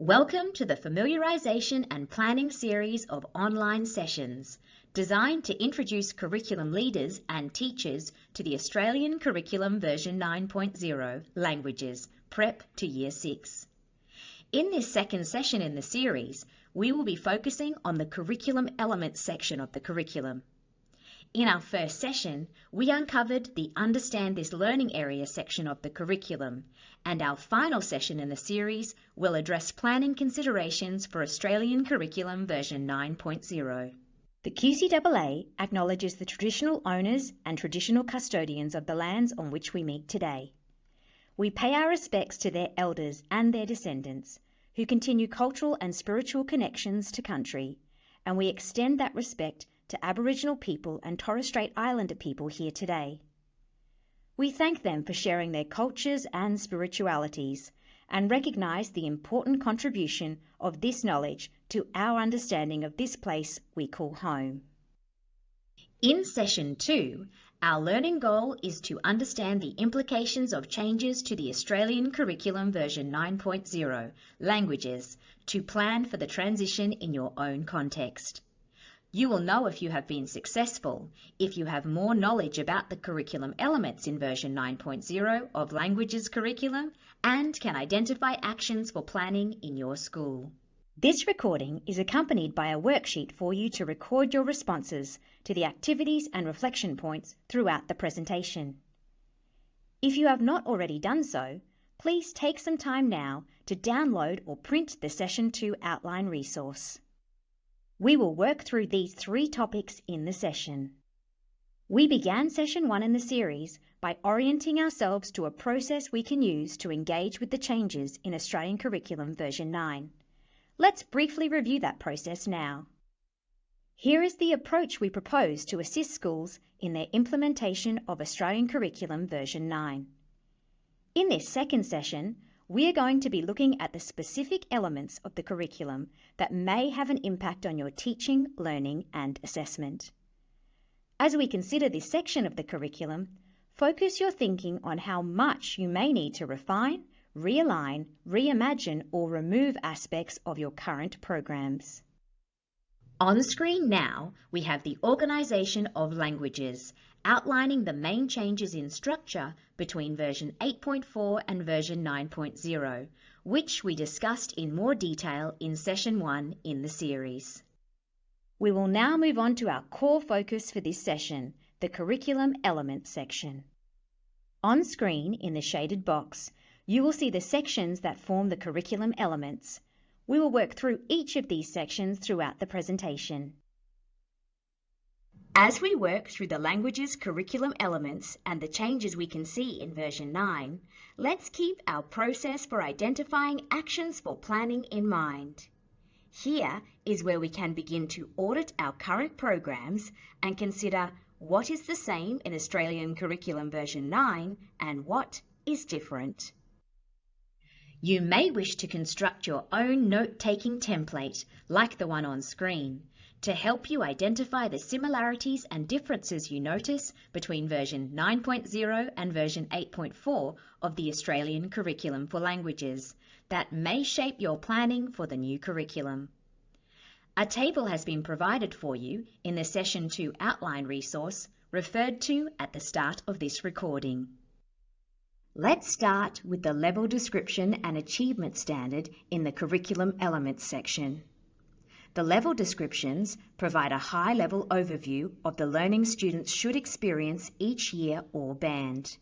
Welcome to the Familiarisation and Planning series of online sessions designed to introduce curriculum leaders and teachers to the Australian Curriculum version 9.0 Languages, Prep to Year 6. In this second session in the series, we will be focusing on the curriculum elements section of the curriculum. In our first session, we uncovered the Understand This Learning Area section of the curriculum, and our final session in the series will address planning considerations for Australian Curriculum version 9.0. The QCAA acknowledges the traditional owners and traditional custodians of the lands on which we meet today. We pay our respects to their elders and their descendants, who continue cultural and spiritual connections to country, and we extend that respect to Aboriginal people and Torres Strait Islander people here today. We thank them for sharing their cultures and spiritualities and recognise the important contribution of this knowledge to our understanding of this place we call home. In Session 2, our learning goal is to understand the implications of changes to the Australian Curriculum version 9.0 Languages to plan for the transition in your own context. You will know if you have been successful, if you have more knowledge about the curriculum elements in version 9.0 of Languages curriculum and can identify actions for planning in your school. This recording is accompanied by a worksheet for you to record your responses to the activities and reflection points throughout the presentation. If you have not already done so, please take some time now to download or print the Session 2 outline resource. We will work through these 3 topics in the session. We began Session 1 in the series by orienting ourselves to a process we can use to engage with the changes in Australian Curriculum version 9. Let's briefly review that process now. Here is the approach we propose to assist schools in their implementation of Australian Curriculum version 9. In this second session, we are going to be looking at the specific elements of the curriculum that may have an impact on your teaching, learning and assessment. As we consider this section of the curriculum, focus your thinking on how much you may need to refine, realign, reimagine or remove aspects of your current programs. On screen now, we have the Organisation of Languages, outlining the main changes in structure between version 8.4 and version 9.0, which we discussed in more detail in Session 1 in the series. We will now move on to our core focus for this session, the Curriculum Elements section. On screen, in the shaded box, you will see the sections that form the curriculum elements. We will work through each of these sections throughout the presentation. As we work through the Languages curriculum elements and the changes we can see in version 9, let's keep our process for identifying actions for planning in mind. Here is where we can begin to audit our current programs and consider what is the same in Australian Curriculum version 9 and what is different. You may wish to construct your own note-taking template, like the one on screen, to help you identify the similarities and differences you notice between version 9.0 and version 8.4 of the Australian Curriculum for Languages that may shape your planning for the new curriculum. A table has been provided for you in the Session 2 outline resource referred to at the start of this recording. Let's start with the level description and achievement standard in the Curriculum Elements section. The level descriptions provide a high-level overview of the learning students should experience each year or band.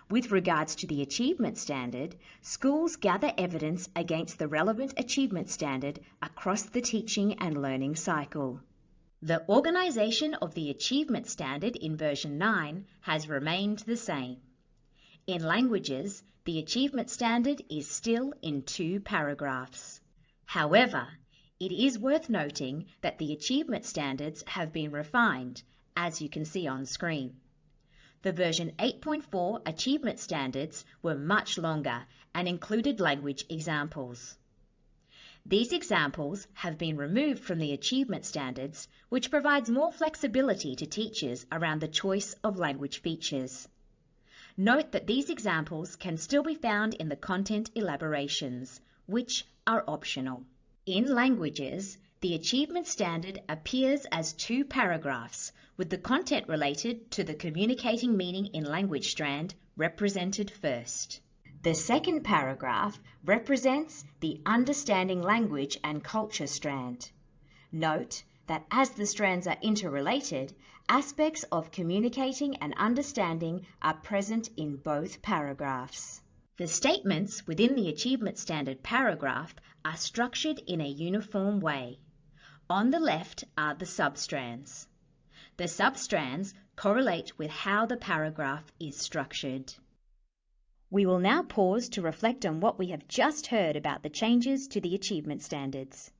With regards to the achievement standard, schools gather evidence against the relevant achievement standard across the teaching and learning cycle. The organisation of the achievement standard in version 9 has remained the same. In Languages, the achievement standard is still in 2 paragraphs. However, it is worth noting that the achievement standards have been refined, as you can see on screen. The version 8.4 achievement standards were much longer and included language examples. These examples have been removed from the achievement standards, which provides more flexibility to teachers around the choice of language features. Note that these examples can still be found in the content elaborations, which are optional. In languages, the achievement standard appears as 2 paragraphs, with the content related to the communicating meaning in language strand represented first. The second paragraph represents the understanding language and culture strand. Note that as the strands are interrelated, aspects of communicating and understanding are present in both paragraphs. The statements within the achievement standard paragraph are structured in a uniform way. On the left are the substrands. The substrands correlate with how the paragraph is structured. We will now pause to reflect on what we have just heard about the changes to the achievement standards.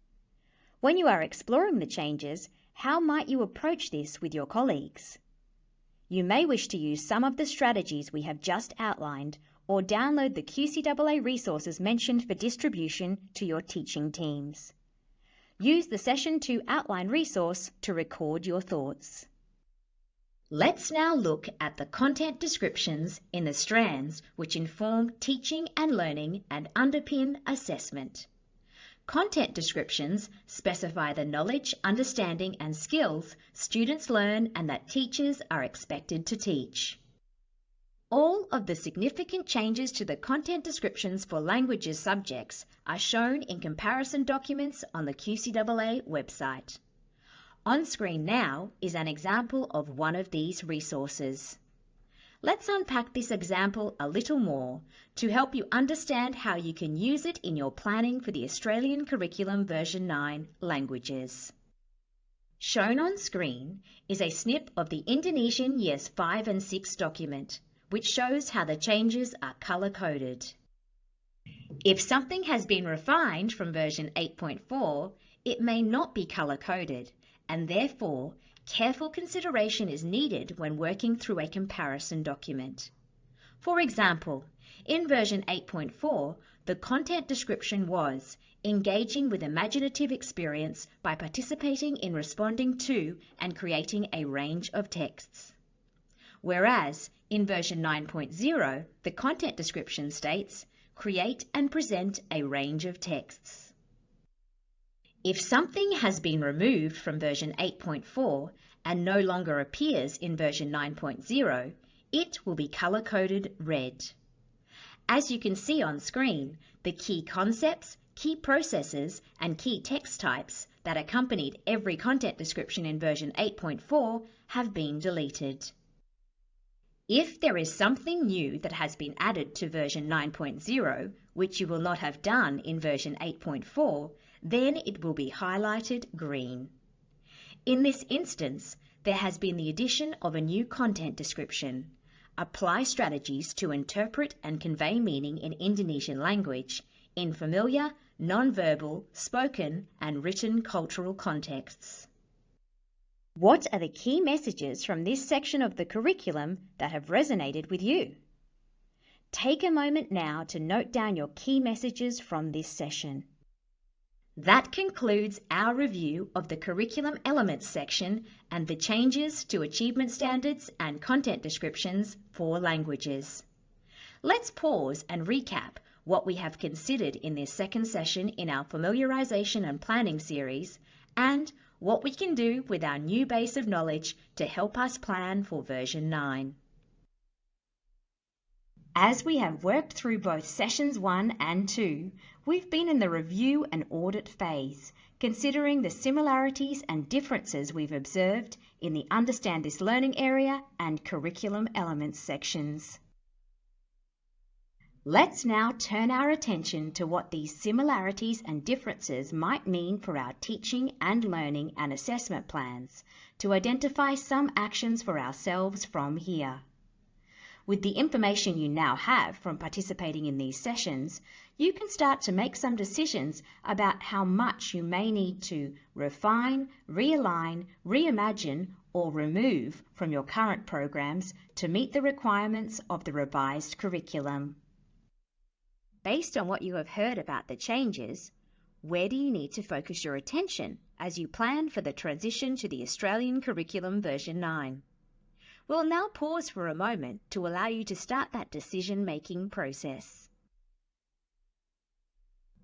When you are exploring the changes, how might you approach this with your colleagues? You may wish to use some of the strategies we have just outlined or download the QCAA resources mentioned for distribution to your teaching teams. Use the Session 2 outline resource to record your thoughts. Let's now look at the content descriptions in the strands which inform teaching and learning and underpin assessment. Content descriptions specify the knowledge, understanding and skills students learn and that teachers are expected to teach. All of the significant changes to the content descriptions for languages subjects are shown in comparison documents on the QCAA website. On screen now is an example of one of these resources. Let's unpack this example a little more to help you understand how you can use it in your planning for the Australian Curriculum Version 9 languages. Shown on screen is a snip of the Indonesian Years 5 and 6 document, which shows how the changes are colour-coded. If something has been refined from version 8.4, it may not be colour-coded, and therefore careful consideration is needed when working through a comparison document. For example, in version 8.4, the content description was engaging with imaginative experience by participating in responding to and creating a range of texts. Whereas in version 9.0, the content description states, create and present a range of texts. If something has been removed from version 8.4 and no longer appears in version 9.0, it will be colour-coded red. As you can see on screen, the key concepts, key processes and key text types that accompanied every content description in version 8.4 have been deleted. If there is something new that has been added to version 9.0, which you will not have done in version 8.4, then it will be highlighted green. In this instance, there has been the addition of a new content description. Apply strategies to interpret and convey meaning in Indonesian language in familiar, non-verbal, spoken and written cultural contexts. What are the key messages from this section of the curriculum that have resonated with you? Take a moment now to note down your key messages from this session. That concludes our review of the curriculum elements section and the changes to achievement standards and content descriptions for languages. Let's pause and recap what we have considered in this second session in our Familiarisation and Planning series and what we can do with our new base of knowledge to help us plan for version 9. As we have worked through both sessions 1 and 2, we've been in the review and audit phase, considering the similarities and differences we've observed in the Understand This Learning area and Curriculum Elements sections. Let's now turn our attention to what these similarities and differences might mean for our teaching and learning and assessment plans to identify some actions for ourselves from here. With the information you now have from participating in these sessions, you can start to make some decisions about how much you may need to refine, realign, reimagine, or remove from your current programs to meet the requirements of the revised curriculum. Based on what you have heard about the changes, where do you need to focus your attention as you plan for the transition to the Australian Curriculum Version 9? We'll now pause for a moment to allow you to start that decision-making process.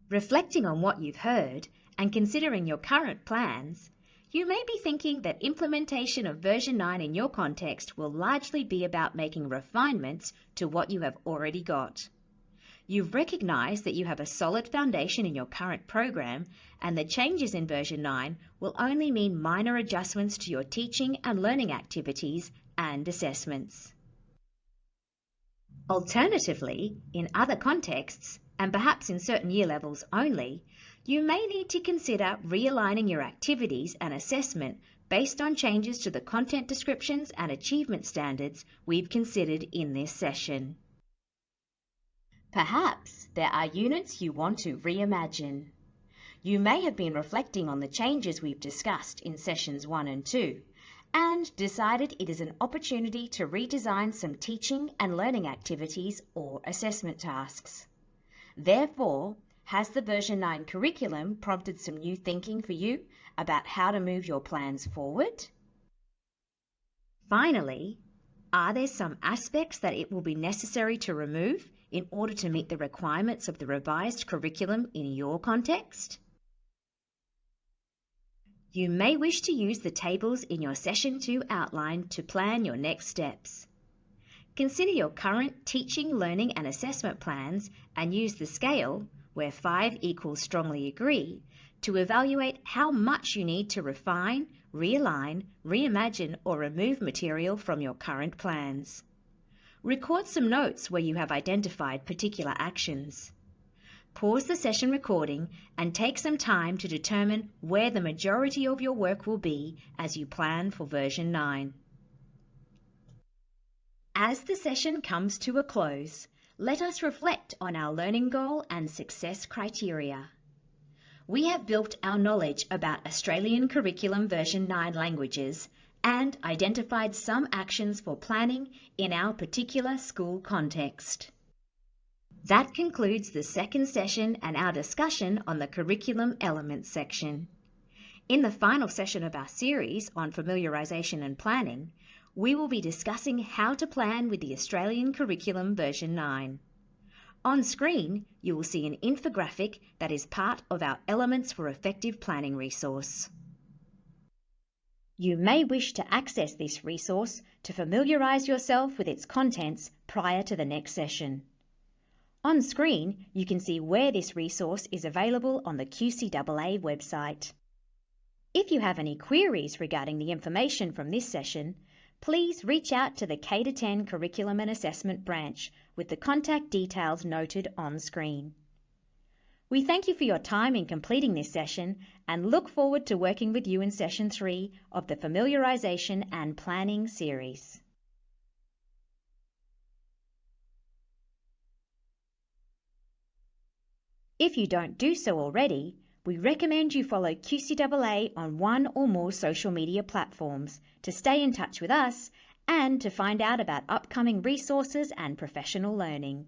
Reflecting on what you've heard and considering your current plans, you may be thinking that implementation of version 9 in your context will largely be about making refinements to what you have already got. You've recognized that you have a solid foundation in your current program and that changes in version 9 will only mean minor adjustments to your teaching and learning activities and assessments. Alternatively, in other contexts, and perhaps in certain year levels only, you may need to consider realigning your activities and assessment based on changes to the content descriptions and achievement standards we've considered in this session. Perhaps there are units you want to reimagine. You may have been reflecting on the changes we've discussed in sessions 1 and 2 and decided it is an opportunity to redesign some teaching and learning activities or assessment tasks. Therefore, has the version 9 curriculum prompted some new thinking for you about how to move your plans forward? Finally, are there some aspects that it will be necessary to remove in order to meet the requirements of the revised curriculum in your context? You may wish to use the tables in your Session 2 outline to plan your next steps. Consider your current teaching, learning and assessment plans and use the scale, where 5 equals strongly agree, to evaluate how much you need to refine, realign, reimagine or remove material from your current plans. Record some notes where you have identified particular actions. Pause the session recording and take some time to determine where the majority of your work will be as you plan for version 9. As the session comes to a close, let us reflect on our learning goal and success criteria. We have built our knowledge about Australian Curriculum version 9 languages and identified some actions for planning in our particular school context. That concludes the second session and our discussion on the curriculum elements section. In the final session of our series on familiarisation and planning, we will be discussing how to plan with the Australian Curriculum version 9. On screen, you will see an infographic that is part of our Elements for Effective Planning resource. You may wish to access this resource to familiarise yourself with its contents prior to the next session. On screen, you can see where this resource is available on the QCAA website. If you have any queries regarding the information from this session, please reach out to the K-10 Curriculum and Assessment branch with the contact details noted on screen. We thank you for your time in completing this session and look forward to working with you in Session 3 of the Familiarisation and Planning series. If you don't do so already, we recommend you follow QCAA on one or more social media platforms to stay in touch with us and to find out about upcoming resources and professional learning.